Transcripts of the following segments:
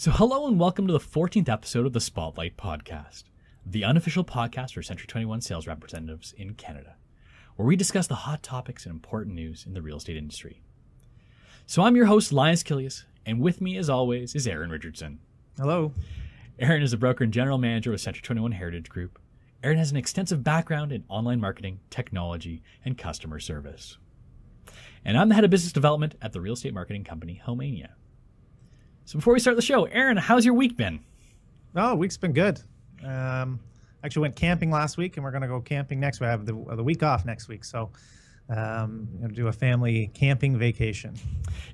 So hello and welcome to the 14th episode of the Spotlight Podcast, the unofficial podcast for Century 21 sales representatives in Canada, where we discuss the hot topics and important news in the real estate industry. So I'm your host, Linas Kilius, and with me as always is Eryn Richardson. Hello. Eryn is a broker and general manager with Century 21 Heritage Group. Eryn has an extensive background in online marketing, technology, and customer service. And I'm the head of business development at the real estate marketing company Homeania. So before we start the show, Eryn, how's your week been? Oh, week's been good. Actually went camping last week, and we're going to go camping next week. I have the week off next week, so I'm going to do a family camping vacation.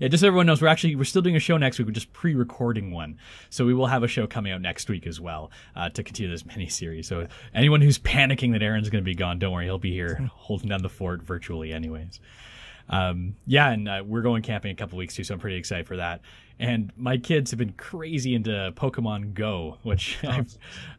Yeah, just so everyone knows, we're still doing a show next week. We're just pre-recording one, so we will have a show coming out next week as well to continue this mini-series. So anyone who's panicking that Eryn's going to be gone, don't worry, he'll be here holding down the fort virtually anyways. And we're going camping in a couple weeks too, so I'm pretty excited for that. And my kids have been crazy into Pokemon Go, which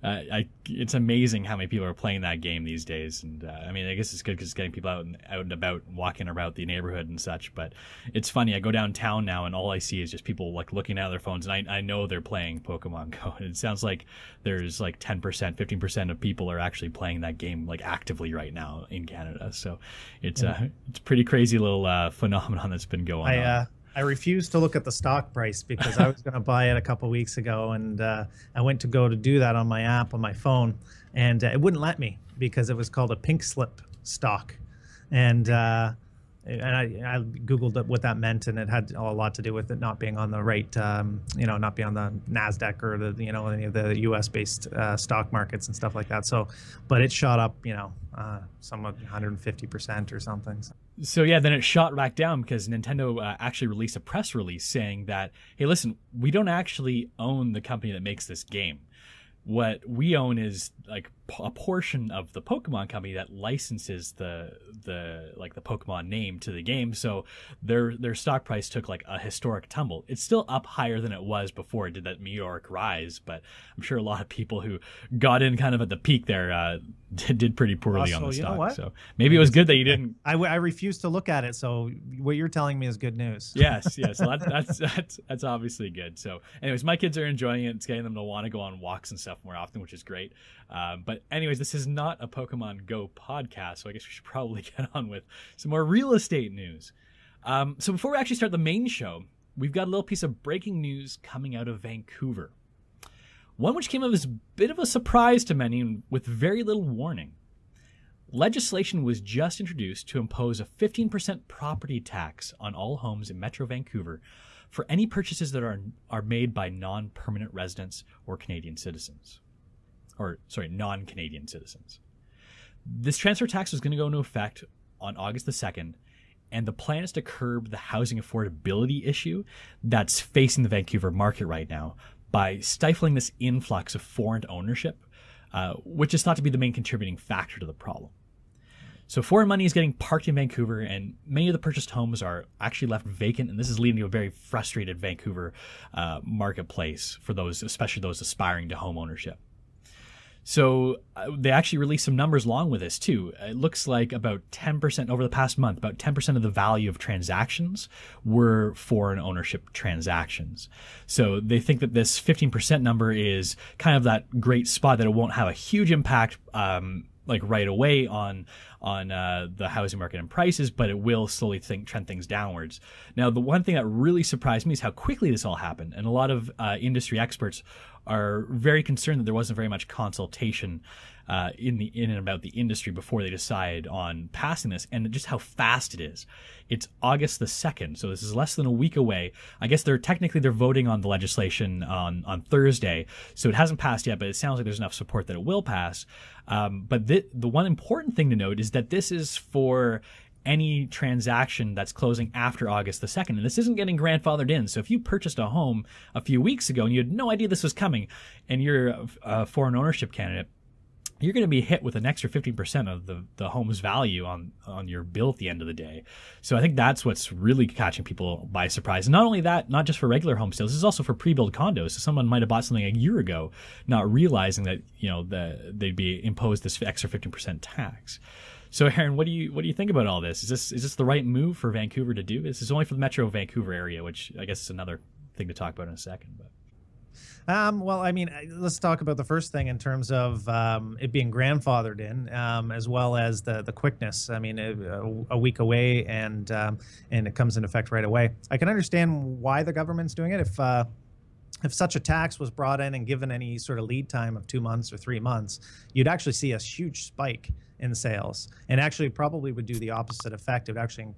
it's amazing how many people are playing that game these days. And I guess it's good because it's getting people out and about, walking about the neighborhood and such. But it's funny. I go downtown now, and all I see is just people like looking at their phones, and I know they're playing Pokemon Go. And it sounds like there's like 10%, 15% of people are actually playing that game like actively right now in Canada. So it's a pretty crazy little phenomenon that's been going on. I refused to look at the stock price because I was going to buy it a couple weeks ago, and I went to go to do that on my app on my phone, and it wouldn't let me because it was called a pink slip stock, and I Googled what that meant, and it had a lot to do with it not being on the right, not being on the NASDAQ or any of the U.S. based stock markets and stuff like that. So, but it shot up, somewhat 150% or something. So yeah, then it shot back down because Nintendo actually released a press release saying that, hey, listen, we don't actually own the company that makes this game. What we own is like a portion of the Pokemon company that licenses the Pokemon name to the game. So their stock price took like a historic tumble. It's still up higher than it was before it did that meteoric rise, but I'm sure a lot of people who got in kind of at the peak there did pretty poorly on the stock. So maybe it was good that you didn't. I refused to look at it. So what you're telling me is good news. Yes. So that's obviously good. So anyways, my kids are enjoying it. It's getting them to want to go on walks and stuff more often, which is great. But anyways, this is not a Pokemon Go podcast, so I guess we should probably get on with some more real estate news. So before we actually start the main show, we've got a little piece of breaking news coming out of Vancouver. One which came as a bit of a surprise to many and with very little warning. Legislation was just introduced to impose a 15% property tax on all homes in Metro Vancouver for any purchases that are made by non-permanent residents or Canadian citizens. Non-Canadian citizens. This transfer tax was going to go into effect on August the 2nd, and the plan is to curb the housing affordability issue that's facing the Vancouver market right now by stifling this influx of foreign ownership, which is thought to be the main contributing factor to the problem. So foreign money is getting parked in Vancouver, and many of the purchased homes are actually left vacant, and this is leading to a very frustrated Vancouver marketplace for those, especially those aspiring to home ownership. So they actually released some numbers along with this too. It looks like about 10% over the past month, about 10% of the value of transactions were foreign ownership transactions. So they think that this 15% number is kind of that great spot that it won't have a huge impact like right away on the housing market and prices, but it will slowly trend things downwards. Now, the one thing that really surprised me is how quickly this all happened, and a lot of industry experts are very concerned that there wasn't very much consultation in and about the industry before they decide on passing this, and just how fast it is. It's August the 2nd, so this is less than a week away. I guess they're voting on the legislation on Thursday, so it hasn't passed yet, but it sounds like there's enough support that it will pass. But the one important thing to note is that this is for any transaction that's closing after August the 2nd. And this isn't getting grandfathered in. So if you purchased a home a few weeks ago and you had no idea this was coming, and you're a foreign ownership candidate, you're going to be hit with an extra 15% of the home's value on your bill at the end of the day. So I think that's what's really catching people by surprise. And not only that, not just for regular home sales, this is also for pre-built condos. So someone might have bought something a year ago, not realizing that they'd be imposed this extra 15% tax. So Eryn, what do you think about all this? Is this the right move for Vancouver to do? This is only for the Metro Vancouver area, which I guess is another thing to talk about in a second. But Well, I mean, let's talk about the first thing in terms of it being grandfathered in, as well as the quickness. I mean, a week away, and it comes into effect right away. I can understand why the government's doing it. If such a tax was brought in and given any sort of lead time of 2 months or 3 months, you'd actually see a huge spike in sales, and actually probably would do the opposite effect. It would actually,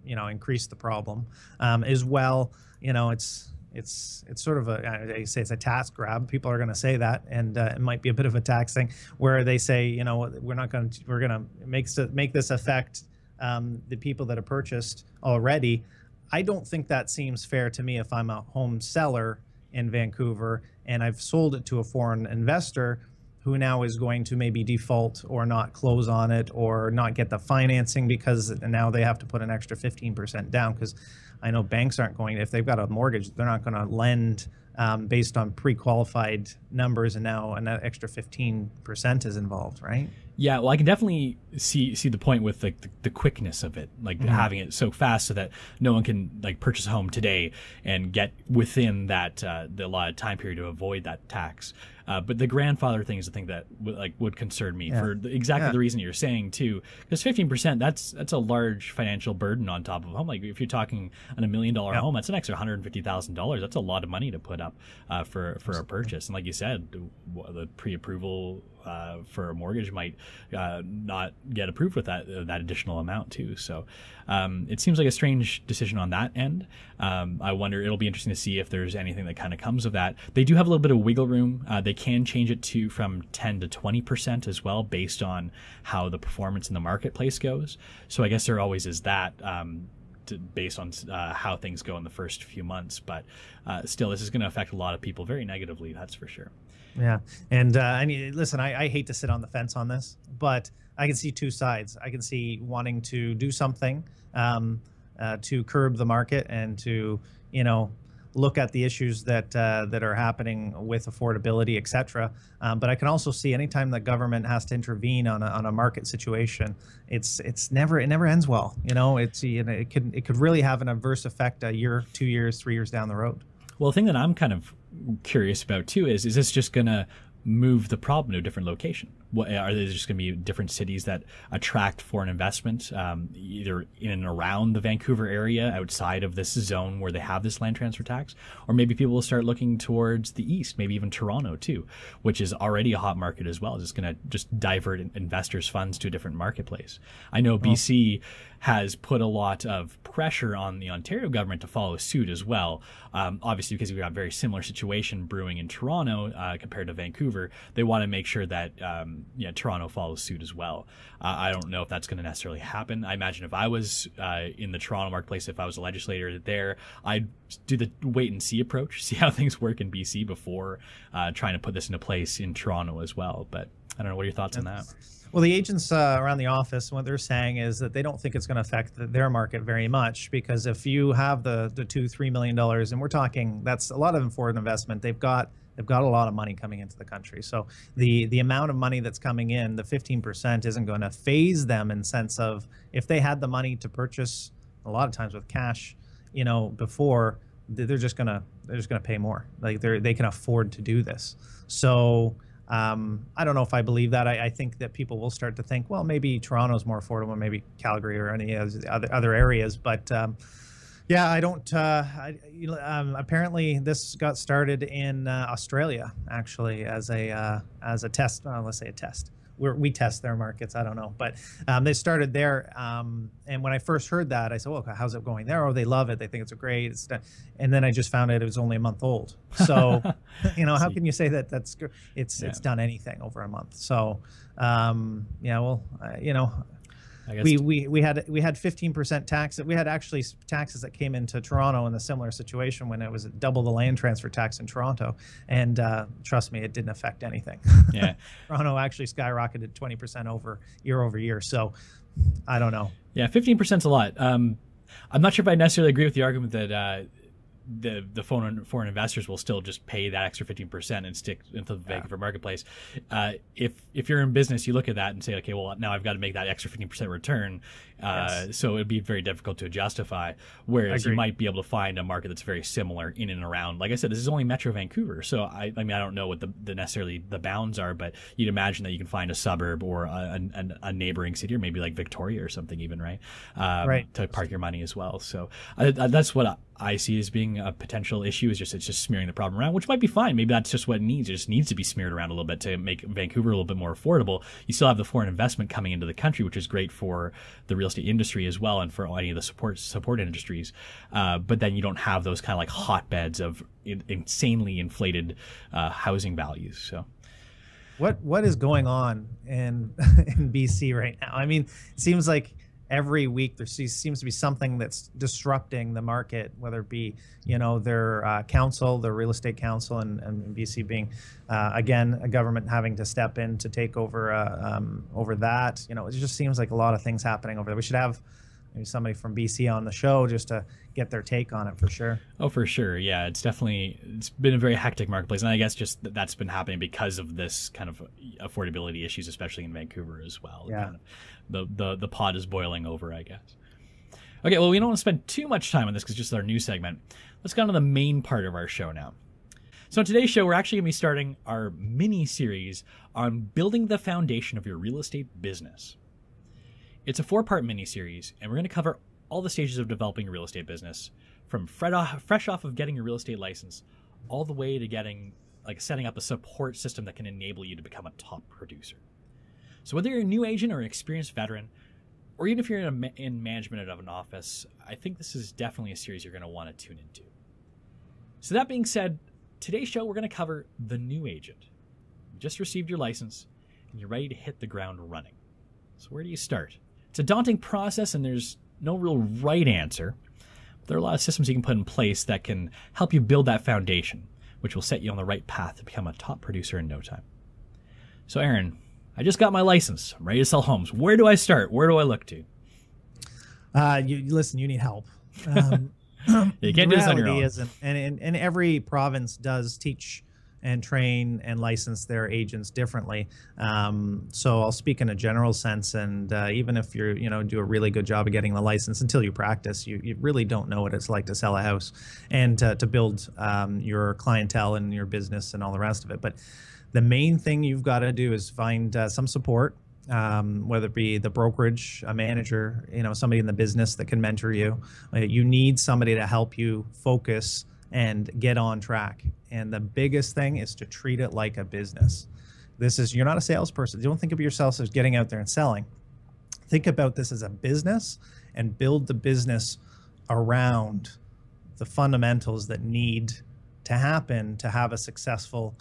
increase the problem as well. It's sort of I say it's a task grab. People are going to say that, and it might be a bit of a tax thing where they say, we're going to make this affect the people that have purchased already. I don't think that seems fair to me if I'm a home seller in Vancouver and I've sold it to a foreign investor who now is going to maybe default or not close on it or not get the financing because now they have to put an extra 15% down, because I know banks aren't going, if they've got a mortgage, they're not going to lend based on pre-qualified numbers, and now an extra 15% is involved, right? Yeah, well, I can definitely see the point with the quickness of it, like having it so fast so that no one can purchase a home today and get within that the allotted time period to avoid that tax. But the grandfather thing is the thing that would concern me for exactly the reason you're saying too, because 15%, that's a large financial burden on top of a home. Like if you're talking on $1 million home, that's an extra $150,000. That's a lot of money to put up for a purchase. And like you said, the pre-approval for a mortgage might not get approved with that additional amount too. So it seems like a strange decision on that end. I wonder, it'll be interesting to see if there's anything that kind of comes of that. They do have a little bit of wiggle room. They can change it from 10 to 20% as well, based on how the performance in the marketplace goes. So I guess there always is that. Based on how things go in the first few months, but still, this is going to affect a lot of people very negatively. That's for sure. Yeah, and I mean, listen, I hate to sit on the fence on this, but I can see two sides. I can see wanting to do something to curb the market and to look at the issues that are happening with affordability, et cetera. But I can also see anytime the government has to intervene on a market situation, it never ends well. It could really have an adverse effect a year, 2 years, 3 years down the road. Well, the thing that I'm kind of curious about too is this just going to move the problem to a different location? Are there just going to be different cities that attract foreign investment, either in and around the Vancouver area, outside of this zone where they have this land transfer tax? Or maybe people will start looking towards the east, maybe even Toronto too, which is already a hot market as well. It's going to just divert investors' funds to a different marketplace. I know BC has put a lot of pressure on the Ontario government to follow suit as well. Obviously, because we've got a very similar situation brewing in Toronto compared to Vancouver, they want to make sure that Toronto follows suit as well. I don't know if that's going to necessarily happen. I imagine if I was in the Toronto marketplace, if I was a legislator there, I'd do the wait and see approach, see how things work in BC before trying to put this into place in Toronto as well. But I don't know. What are your thoughts on that? Well, the agents around the office, what they're saying is that they don't think it's going to affect their market very much, because if you have the $2-3 million, and we're talking, that's a lot of foreign investment. They've got a lot of money coming into the country. So the amount of money that's coming in, the 15%, isn't going to phase them in sense of, if they had the money to purchase a lot of times with cash, before, they're just gonna pay more. Like they can afford to do this. So I don't know if I believe that. I think that people will start to think, well, maybe Toronto's more affordable, maybe Calgary or any other areas. But yeah, I don't. Apparently, this got started in Australia, actually, as a test. Let's say a test. We test their markets. I don't know, but they started there. And when I first heard that, I said, "Well, how's it going there?" Oh, they love it. They think it's great. And then I just found out it was only a month old. So, how can you say that it's done anything over a month? So, we had 15% tax. We had actually taxes that came into Toronto in a similar situation when it was double the land transfer tax in Toronto, and trust me, it didn't affect anything. Yeah, Toronto actually skyrocketed 20% year over year. So I don't know. Yeah, 15% is a lot. I'm not sure if I necessarily agree with the argument that the foreign investors will still just pay that extra 15% and stick into the Vancouver marketplace. If you're in business, you look at that and say, okay, well, now I've got to make that extra 15% return. So it'd be very difficult to justify. Whereas you might be able to find a market that's very similar in and around. Like I said, this is only Metro Vancouver, so I mean I don't know what the necessarily the bounds are, but you'd imagine that you can find a suburb or a neighboring city, or maybe like Victoria or something even, right? To park your money as well. So that's what I see as being a potential issue. It's just smearing the problem around, which might be fine. Maybe that's just what it needs. It just needs to be smeared around a little bit to make Vancouver a little bit more affordable. You still have the foreign investment coming into the country, which is great for the real estate industry as well, and for any of the support industries. But then you don't have those kind of like hotbeds of insanely inflated housing values. So. What is going on in BC right now? I mean, it seems like every week there seems to be something that's disrupting the market, whether it be, their council, their real estate council, and BC being, again, a government having to step in to take over over that. It just seems like a lot of things happening over there. We should have maybe somebody from BC on the show just to get their take on it for sure. Oh, for sure. Yeah, it's been a very hectic marketplace. And I guess just that's been happening because of this kind of affordability issues, especially in Vancouver as well. Yeah. Kind of the pot is boiling over, I guess. Okay, well, we don't want to spend too much time on this because it's just our news segment. Let's go on to the main part of our show now. So in today's show, we're actually going to be starting our mini-series on building the foundation of your real estate business. It's a 4-part mini-series, and we're going to cover all the stages of developing a real estate business, from fresh off of getting your real estate license, all the way to setting up a support system that can enable you to become a top producer. So whether you're a new agent or an experienced veteran, or even if you're in management of an office, I think this is definitely a series you're going to want to tune into. So that being said, today's show, we're going to cover the new agent. You just received your license, and you're ready to hit the ground running. So where do you start? It's a daunting process, and there's no real right answer. But there are a lot of systems you can put in place that can help you build that foundation, which will set you on the right path to become a top producer in no time. So Eryn, I just got my license. I'm ready to sell homes. Where do I start? Where do I look to? You need help. You can't do this on your own. And every province does teach and train and license their agents differently. So I'll speak in a general sense. And even if you're, do a really good job of getting the license, until you practice, you really don't know what it's like to sell a house and to build your clientele and your business and all the rest of it. But the main thing you've got to do is find some support, whether it be the brokerage, a manager, somebody in the business that can mentor you. You need somebody to help you focus and get on track. And the biggest thing is to treat it like a business. You're not a salesperson. Don't think of yourself as getting out there and selling. Think about this as a business and build the business around the fundamentals that need to happen to have a successful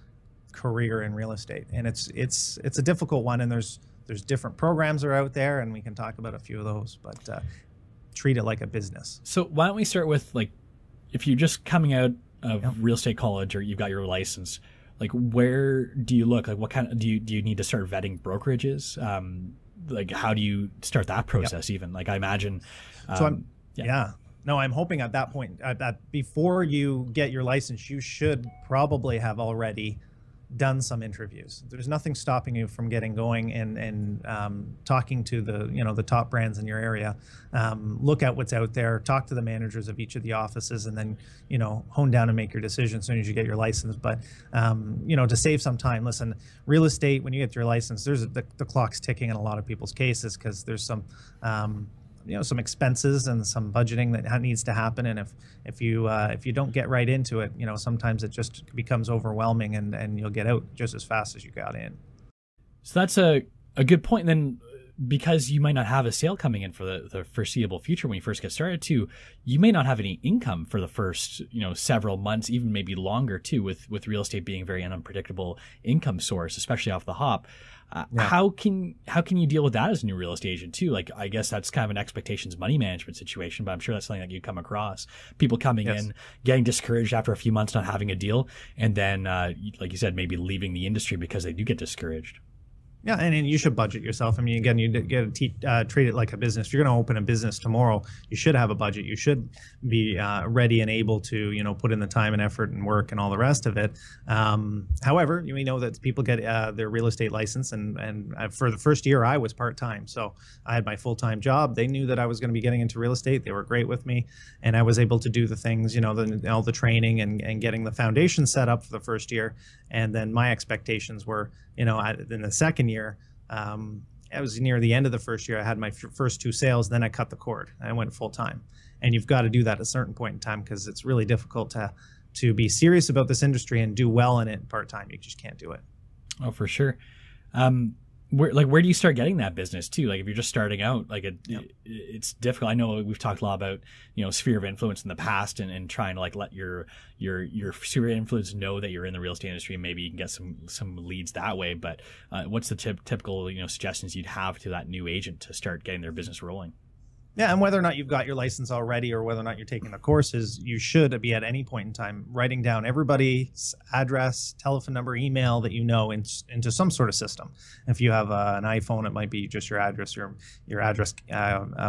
career in real estate. And it's a difficult one, and there's different programs are out there, and we can talk about a few of those, but treat it like a business. So why don't we start with, if you're just coming out of real estate college or you've got your license, where do you look? What kind of do you need to start vetting brokerages? How do you start that process even? I imagine. No, I'm hoping at that point, that before you get your license, you should probably have already done some interviews. There's nothing stopping you from getting going and talking to the top brands in your area. Look at what's out there, talk to the managers of each of the offices, and then hone down and make your decision as soon as you get your license. But to save some time, listen, real estate, when you get your license, there's the clock's ticking in a lot of people's cases, because there's some some expenses and some budgeting that needs to happen. And if you don't get right into it, sometimes it just becomes overwhelming, and you'll get out just as fast as you got in. So that's a good point. And then, because you might not have a sale coming in for the foreseeable future when you first get started too, you may not have any income for the first, several months, even maybe longer too, with real estate being very unpredictable income source, especially off the hop. How can you deal with that as a new real estate agent too? I guess that's kind of an expectations money management situation, but I'm sure that's something that you come across. People coming in, getting discouraged after a few months not having a deal, and then, like you said, maybe leaving the industry because they do get discouraged. Yeah, and you should budget yourself. I mean, again, you get to treat it like a business. If you're going to open a business tomorrow, you should have a budget. You should be ready and able to, put in the time and effort and work and all the rest of it. However, we know that people get their real estate license, and for the first year, I was part-time. So I had my full-time job. They knew that I was going to be getting into real estate. They were great with me, and I was able to do the things, all the training and getting the foundation set up for the first year. And then my expectations were, in the second year, I was near the end of the first year. I had my first 2 sales, then I cut the cord. I went full time, and you've got to do that at a certain point in time because it's really difficult to be serious about this industry and do well in it part time. You just can't do it. Oh, for sure. Where do you start getting that business too? Like if you're just starting out, like it's difficult. I know we've talked a lot about, sphere of influence in the past and trying to like let your sphere of influence know that you're in the real estate industry, and maybe you can get some leads that way. But what's the typical, suggestions you'd have to that new agent to start getting their business rolling? Yeah, and whether or not you've got your license already or whether or not you're taking the courses, you should be at any point in time writing down everybody's address, telephone number, email that into some sort of system. If you have an iPhone, it might be just your address, your address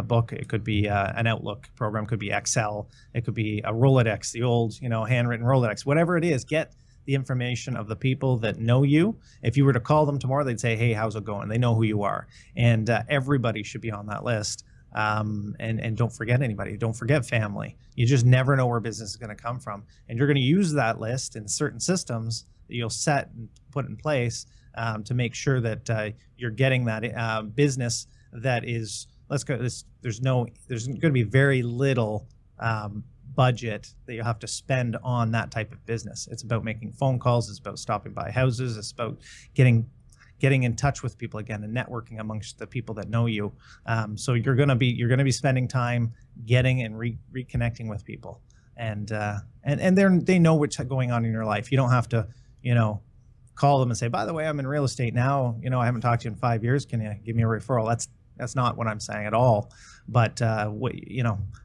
book. It could be an Outlook program, could be Excel, it could be a Rolodex, the old handwritten Rolodex. Whatever it is, get the information of the people that know you. If you were to call them tomorrow, they'd say, "Hey, how's it going?" They know who you are, and everybody should be on that list. And don't forget anybody. Don't forget family. You just never know where business is going to come from. And you're going to use that list in certain systems that you'll set and put in place to make sure that you're getting that business that is, there's going to be very little budget that you have to spend on that type of business. It's about making phone calls. It's about stopping by houses. It's about getting in touch with people again and networking amongst the people that know you. So you're gonna be spending time getting and reconnecting with people, and they know what's going on in your life. You don't have to call them and say, "By the way, I'm in real estate now. I haven't talked to you in 5 years. Can you give me a referral?" That's not what I'm saying at all. But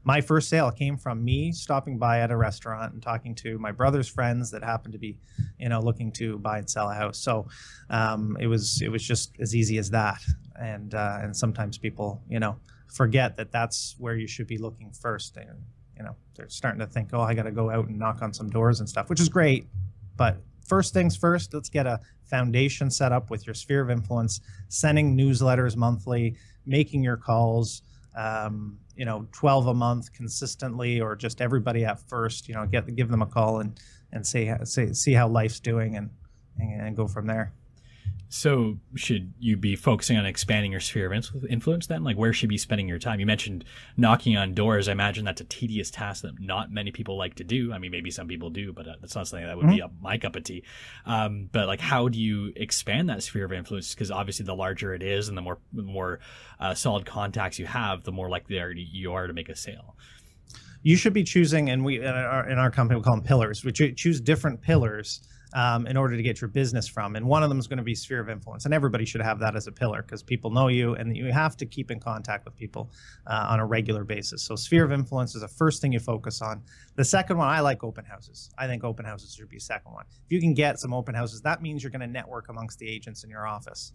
my first sale came from me stopping by at a restaurant and talking to my brother's friends that happened to be, looking to buy and sell a house. So it was just as easy as that. And sometimes people, forget that that's where you should be looking first. They're starting to think, "Oh, I got to go out and knock on some doors and stuff," which is great. But first things first, let's get a foundation set up with your sphere of influence, sending newsletters monthly, making your calls, 12 a month consistently, or just everybody at first, give them a call and see how life's doing and go from there. So should you be focusing on expanding your sphere of influence then? Like where should you be spending your time? You mentioned knocking on doors. I imagine that's a tedious task that not many people like to do. I mean, maybe some people do, but that's not something that would be my cup of tea. But like, how do you expand that sphere of influence? Because obviously the larger it is and the more solid contacts you have, the more likely you are to make a sale. You should be choosing, and in our company we call them pillars. We choose different pillars in order to get your business from. And one of them is going to be sphere of influence. And everybody should have that as a pillar because people know you and you have to keep in contact with people on a regular basis. So sphere of influence is the first thing you focus on. The second one, I like open houses. I think open houses should be a second one. If you can get some open houses, that means you're going to network amongst the agents in your office.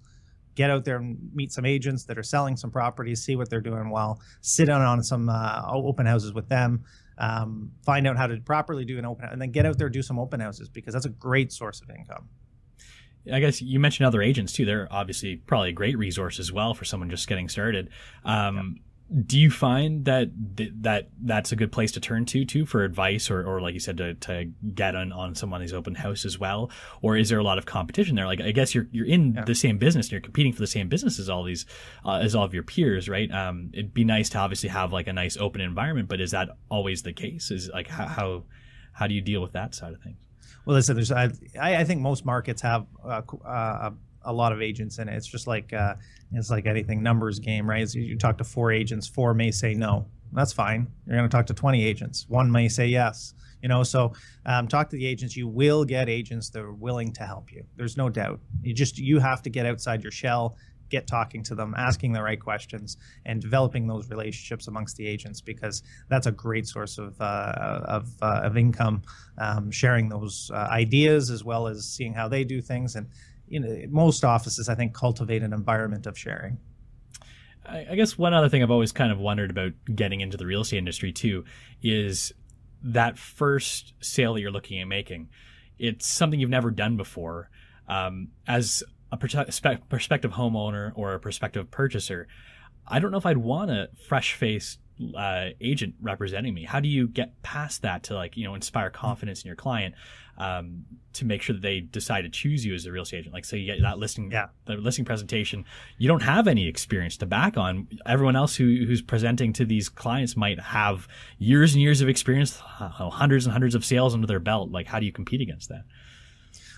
Get out there and meet some agents that are selling some properties, see what they're doing well, sit down on some open houses with them, find out how to properly do an open house, and then get out there and do some open houses because that's a great source of income. I guess you mentioned other agents too. They're obviously probably a great resource as well for someone just getting started. Do you find that that's a good place to turn to for advice or like you said, to get on someone's open house as well? Or is there a lot of competition there? Like, I guess you're in the same business and you're competing for the same business as all of your peers, right? It'd be nice to obviously have like a nice open environment, but is that always the case? Is like, how do you deal with that side of things? Well, listen, I think most markets have a lot of agents in it. It's just like anything, numbers game, right? So you talk to 4 agents, 4 may say no. That's fine. You're going to talk to 20 agents. 1 may say yes. So talk to the agents. You will get agents that are willing to help you. There's no doubt. You have to get outside your shell, get talking to them, asking the right questions, and developing those relationships amongst the agents because that's a great source of income. Sharing those ideas as well as seeing how they do things, and most offices, I think, cultivate an environment of sharing. I guess one other thing I've always kind of wondered about getting into the real estate industry too is that first sale that you're looking at making. It's something you've never done before. As a prospective homeowner or a prospective purchaser, I don't know if I'd want a fresh-faced agent representing me. How do you get past that to inspire confidence in your client to make sure that they decide to choose you as a real estate agent? Like, say you get that the listing presentation, you don't have any experience to back on. Everyone else who's presenting to these clients might have years and years of experience, hundreds and hundreds of sales under their belt. Like, how do you compete against that?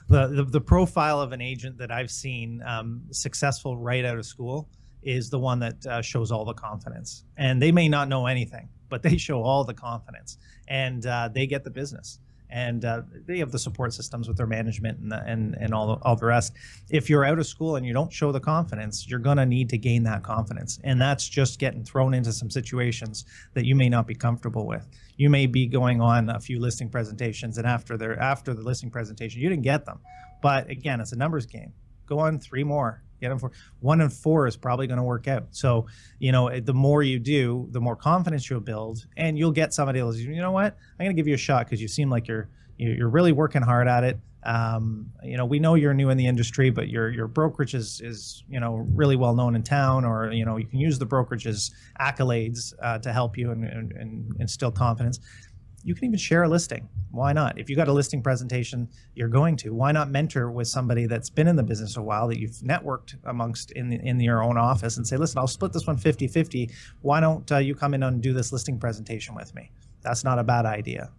The profile of an agent that I've seen successful right out of school is the one that shows all the confidence. And they may not know anything, but they show all the confidence, and they get the business. And they have the support systems with their management and all the rest. If you're out of school and you don't show the confidence, you're going to need to gain that confidence. And that's just getting thrown into some situations that you may not be comfortable with. You may be going on a few listing presentations, and after the listing presentation, you didn't get them. But again, it's a numbers game. Go on 3 more. Get them for 1 and 4 is probably going to work out. So, the more you do, the more confidence you'll build, and you'll get somebody else. You know what? I'm going to give you a shot because you seem like you're really working hard at it. We know you're new in the industry, but your brokerage is really well known in town, or you can use the brokerage's accolades to help you and instill confidence. You can even share a listing. Why not? If you got a listing presentation, you're going to. Why not mentor with somebody that's been in the business a while, that you've networked amongst in your own office, and say, listen, I'll split this one 50-50. Why don't you come in and do this listing presentation with me? That's not a bad idea.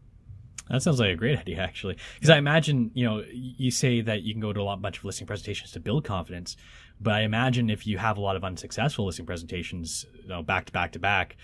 That sounds like a great idea, actually. Because I imagine, you say that you can go to a bunch of listing presentations to build confidence, but I imagine if you have a lot of unsuccessful listing presentations, back to back to back,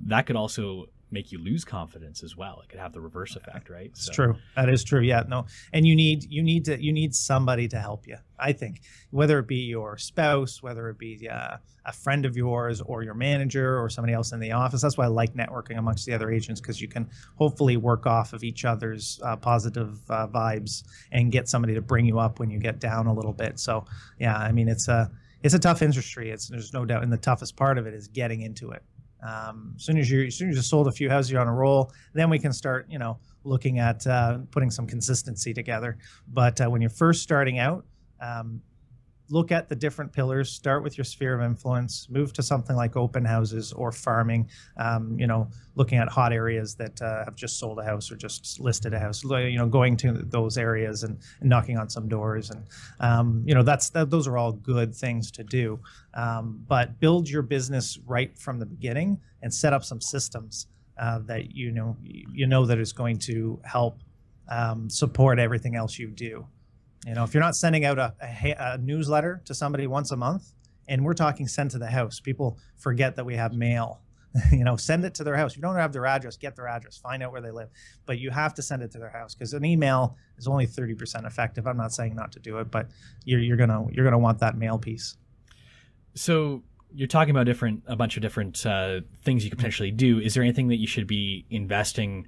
that could also make you lose confidence as well. It could have the reverse effect, right? It's true. That is true. Yeah, no. And you need somebody to help you. I think, whether it be your spouse, whether it be a friend of yours, or your manager, or somebody else in the office. That's why I like networking amongst the other agents, because you can hopefully work off of each other's positive vibes and get somebody to bring you up when you get down a little bit. So yeah, I mean, it's a tough industry. There's no doubt, and the toughest part of it is getting into it. As soon as you sold a few houses, you're on a roll. Then we can start, looking at putting some consistency together. But when you're first starting out, look at the different pillars. Start with your sphere of influence. Move to something like open houses or farming. Looking at hot areas that have just sold a house or just listed a house. Going to those areas and knocking on some doors, and those are all good things to do. But build your business right from the beginning and set up some systems that that is going to help support everything else you do. If you're not sending out a newsletter to somebody once a month, and we're talking send to the house, people forget that we have mail. Send it to their house. If you don't have their address, get their address, find out where they live. But you have to send it to their house, because an email is only 30% effective. I'm not saying not to do it, but you're gonna want that mail piece. So you're talking about a bunch of different things you could potentially do. Is there anything that you should be investing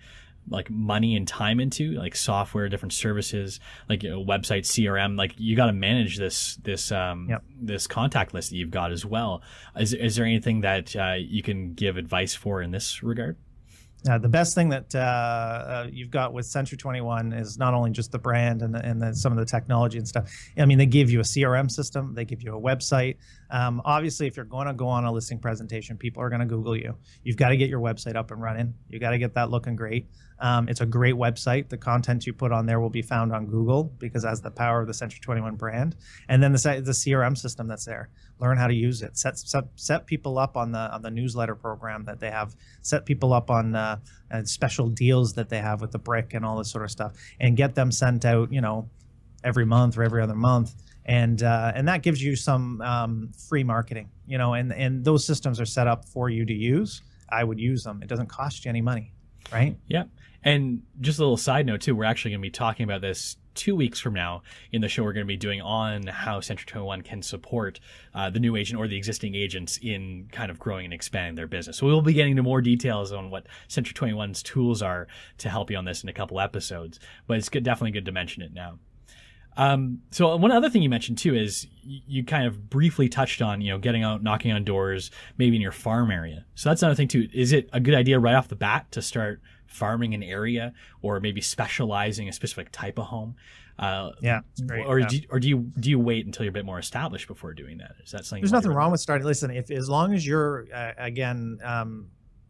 like money and time into, like software, different services, like website, CRM? Like, you got to manage this contact list that you've got as well. Is there anything that you can give advice for in this regard? The best thing that you've got with Century 21 is not only just the brand and some of the technology and stuff. I mean, they give you a CRM system. They give you a website. Obviously, if you're going to go on a listing presentation, people are going to Google you. You've got to get your website up and running. You got to get that looking great. It's a great website. The content you put on there will be found on Google, because that's the power of the Century 21 brand. And then the CRM system that's there. Learn how to use it. Set people up on the newsletter program that they have. Set people up on special deals that they have with the brick and all this sort of stuff, and get them sent out, every month or every other month. And that gives you some free marketing, and those systems are set up for you to use. I would use them. It doesn't cost you any money, right? Yeah. And just a little side note too, we're actually going to be talking about this 2 weeks from now in the show. We're going to be doing on how Century 21 can support the new agent or the existing agents in kind of growing and expanding their business. So we'll be getting into more details on what Century 21's tools are to help you on this in a couple episodes, but it's definitely good to mention it now. So one other thing you mentioned too is you kind of briefly touched on, getting out, knocking on doors, maybe in your farm area. So that's another thing too. Is it a good idea right off the bat to start farming an area, or maybe specializing a specific type of home? Yeah, it's great. Or do you wait until you're a bit more established before doing that? Is that something? There's nothing wrong with starting. Listen, as long as you're again,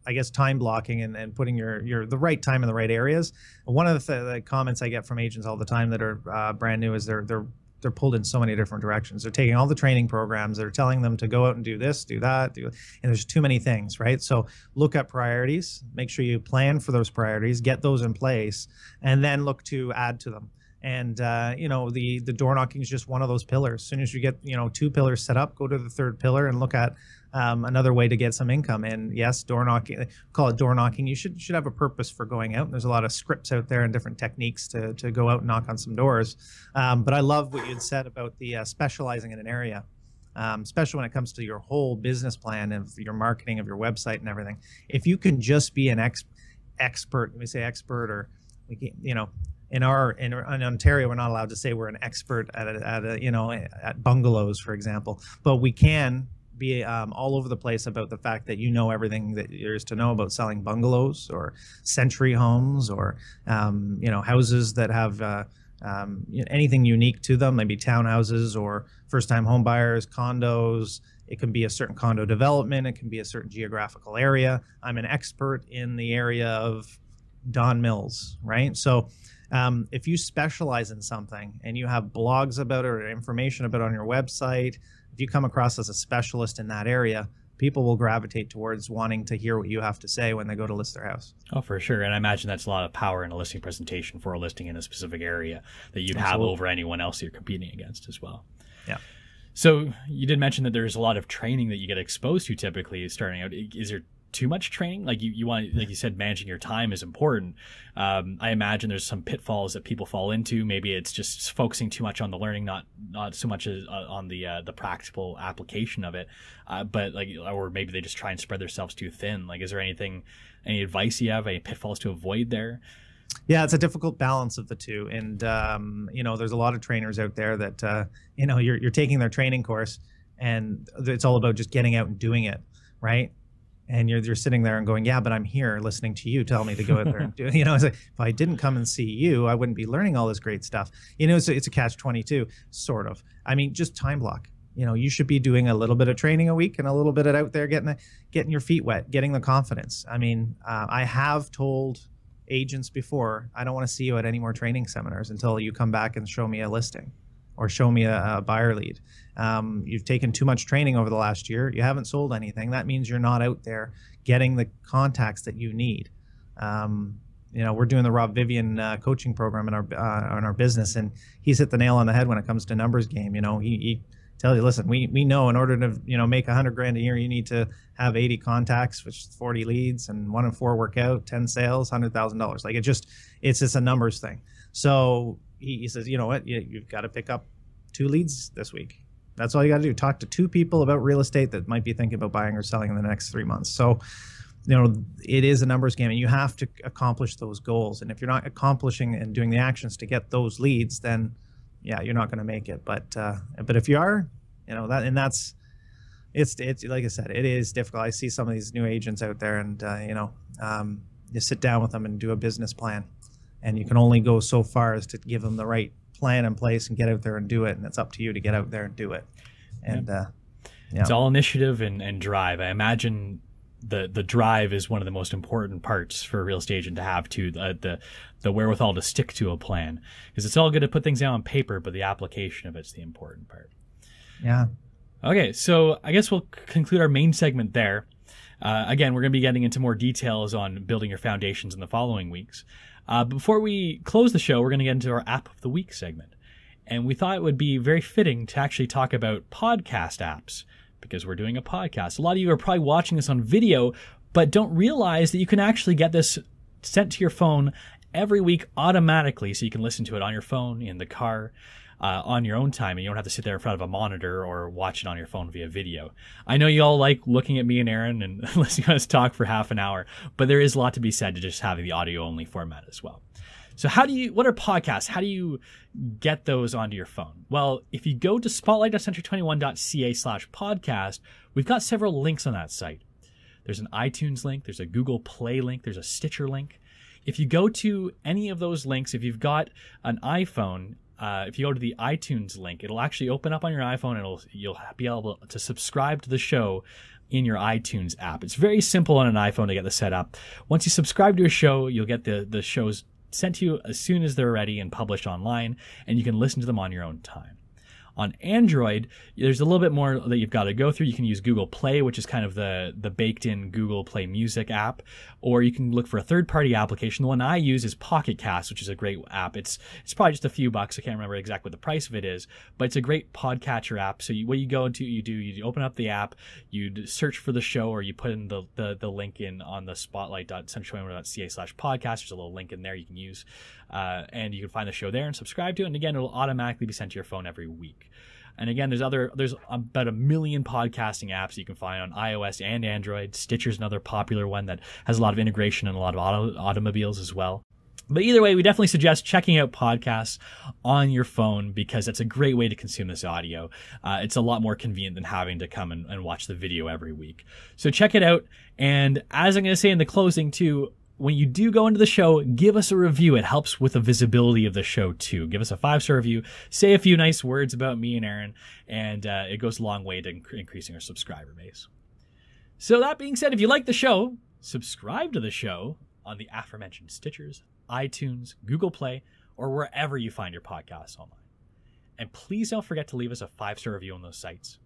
I guess time blocking and putting the right time in the right areas. One of the comments I get from agents all the time that are brand new is they're pulled in so many different directions. They're taking all the training programs. They're telling them to go out and do this, do that, and there's too many things, right? So look at priorities. Make sure you plan for those priorities, get those in place, and then look to add to them. And the door knocking is just one of those pillars. As soon as you get 2 pillars set up, go to the 3rd pillar and look at another way to get some income. And yes, door knocking, call it door knocking. You should have a purpose for going out. And there's a lot of scripts out there and different techniques to go out and knock on some doors. But I love what you had said about the specializing in an area, especially when it comes to your whole business plan and your marketing of your website and everything. If you can just be an expert, let me say expert, or in Ontario, we're not allowed to say we're an expert at bungalows, for example, but we can be all over the place about the fact that everything that there is to know about selling bungalows or century homes or houses that have anything unique to them, maybe townhouses or first-time home buyers, condos. It can be a certain condo development. It can be a certain geographical area. I'm an expert in the area of Don Mills, right? So if you specialize in something and you have blogs about it or information about it on your website, if you come across as a specialist in that area, people will gravitate towards wanting to hear what you have to say when they go to list their house. Oh, for sure. And I imagine that's a lot of power in a listing presentation for a listing in a specific area that you'd have over anyone else you're competing against as well. Yeah. So you did mention that there's a lot of training that you get exposed to typically starting out. Is there too much training? Like you want, like you said, managing your time is important. I imagine there's some pitfalls that people fall into. Maybe it's just focusing too much on the learning, not so much as on the practical application of it. But or maybe they just try and spread themselves too thin. Like, is there any advice you have, any pitfalls to avoid there? Yeah, it's a difficult balance of the two. And, there's a lot of trainers out there that, you're taking their training course and it's all about just getting out and doing it, right? And you're sitting there and going, yeah, but I'm here listening to you tell me to go out there and do it. It's like, if I didn't come and see you, I wouldn't be learning all this great stuff. It's a catch-22, sort of. I mean, just time block. You should be doing a little bit of training a week and a little bit of out there getting your feet wet, getting the confidence. I mean, I have told agents before, I don't want to see you at any more training seminars until you come back and show me a listing or show me a buyer lead. You've taken too much training over the last year. You haven't sold anything. That means you're not out there getting the contacts that you need. We're doing the Rob Vivian coaching program in our business, and he's hit the nail on the head when it comes to numbers game. He tells you, listen, we know in order to make $100,000 a year, you need to have 80 contacts, which is 40 leads, and 1 in 4 work out, 10 sales, $100,000. Like it's just a numbers thing. So he says, you know what, you've got to pick up 2 leads this week. That's all you got to do. Talk to 2 people about real estate that might be thinking about buying or selling in the next 3 months. So, it is a numbers game, and you have to accomplish those goals. And if you're not accomplishing and doing the actions to get those leads, then yeah, you're not going to make it. But if you are, it's like I said, it is difficult. I see some of these new agents out there, and you sit down with them and do a business plan, and you can only go so far as to give them the right plan in place and get out there and do it. And it's up to you to get out there and do it. And it's all initiative and drive. I imagine the drive is one of the most important parts for a real estate agent to have, too, the wherewithal to stick to a plan, because it's all good to put things down on paper, but the application of it's the important part. Yeah. Okay, so I guess we'll conclude our main segment there. Again, we're going to be getting into more details on building your foundations in the following weeks. Before we close the show, we're going to get into our App of the Week segment. And we thought it would be very fitting to actually talk about podcast apps, because we're doing a podcast. A lot of you are probably watching this on video, but don't realize that you can actually get this sent to your phone every week automatically, so you can listen to it on your phone, in the car, on your own time, and you don't have to sit there in front of a monitor or watch it on your phone via video. I know you all like looking at me and Eryn and listening to us talk for half an hour, but there is a lot to be said to just having the audio-only format as well. So what are podcasts? How do you get those onto your phone? Well, if you go to spotlight.century21.ca/podcast, we've got several links on that site. There's an iTunes link, there's a Google Play link, there's a Stitcher link. If you go to any of those links, if you've got an iPhone, if you go to the iTunes link, it'll actually open up on your iPhone and you'll be able to subscribe to the show in your iTunes app. It's very simple on an iPhone to get this set up. Once you subscribe to a show, you'll get the shows sent to you as soon as they're ready and published online, and you can listen to them on your own time. On Android, there's a little bit more that you've got to go through. You can use Google Play, which is kind of the baked-in Google Play Music app, or you can look for a third-party application. The one I use is Pocket Cast, which is a great app. It's probably just a few bucks. I can't remember exactly what the price of it is, but it's a great podcatcher app. So what you go into, you open up the app, you search for the show, or you put in the link in on the spotlight.century21.ca/podcast. There's a little link in there you can use, and you can find the show there and subscribe to it. And again, it'll automatically be sent to your phone every week. And again, there's about 1 million podcasting apps you can find on iOS and Android. Stitcher's another popular one that has a lot of integration and a lot of automobiles as well. But either way, we definitely suggest checking out podcasts on your phone because it's a great way to consume this audio. It's a lot more convenient than having to come and watch the video every week. So check it out. And as I'm going to say in the closing too, when you do go into the show, give us a review. It helps with the visibility of the show too. Give us a 5-star review. Say a few nice words about me and Eryn, and it goes a long way to increasing our subscriber base. So that being said, if you like the show, subscribe to the show on the aforementioned Stitchers, iTunes, Google Play, or wherever you find your podcasts online. And please don't forget to leave us a 5-star review on those sites.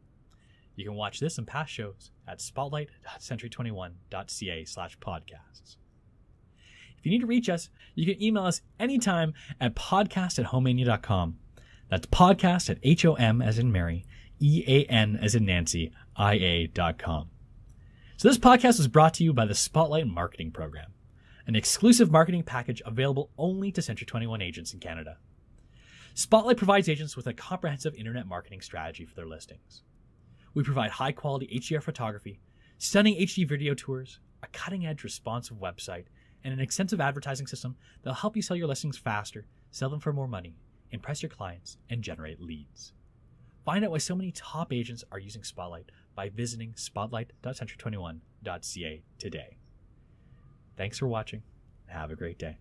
You can watch this and past shows at spotlight.century21.ca/podcasts. If you need to reach us, you can email us anytime at podcast@homeania.com. That's podcast at HOM as in Mary, EAN as in Nancy, IA.com. So this podcast was brought to you by the Spotlight Marketing Program, an exclusive marketing package available only to Century 21 agents in Canada. Spotlight provides agents with a comprehensive internet marketing strategy for their listings. We provide high-quality HDR photography, stunning HD video tours, a cutting-edge responsive website, and an extensive advertising system that'll help you sell your listings faster, sell them for more money, impress your clients, and generate leads. Find out why so many top agents are using Spotlight by visiting spotlight.century21.ca today. Thanks for watching, and have a great day.